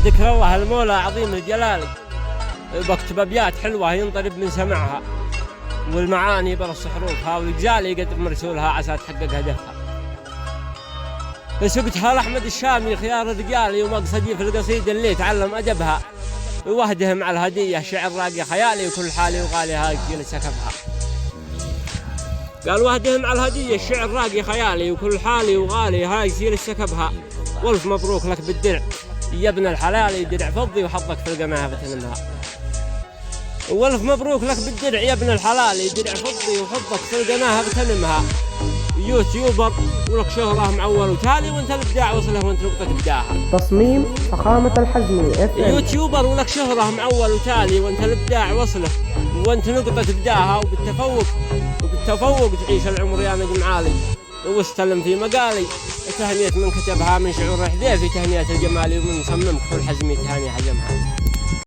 ذكر الله المولى عظيم الجلال، بكتب أبيات حلوة ينطرب من سمعها، والمعاني برص حروفها، والجالي يقدر مرسولها عسى تحقق هدفها. فسقتها لأحمد الشامي خيار رجالي، ومقصدي في القصيدة اللي تعلم أدبها، ووهدهم على الهدية شعر راقي خيالي، وكل حالي وغالي هاي جيل سكبها. قال وهدهم على الهدية الشعر راقي خيالي، وكل حالي وغالي هاي جيل سكبها. والف مبروك لك بالدرع يا ابن الحلال، درع فضي وحظك في القناة بتنمها. والف مبروك لك بالدرع يا ابن الحلال، درع فضي وحظك في القناة بتنمها. يوتيوبر ولك شهرة معول وتالي، وانت الابداع وصله وانت نقطة ابداعها. تصميم فخامة الحزمي يوتيوبر ولك شهرة معول وتالي، وانت الابداع وصله وانت نقطة ابداعها. وبالتفوق تعيش العمر يا نجم عالي، واستلم في مقالي تهنية من كتبها من شعور حذيفي، تهنية الجمالي ومن صممك في الحزمي تهاني حجمها.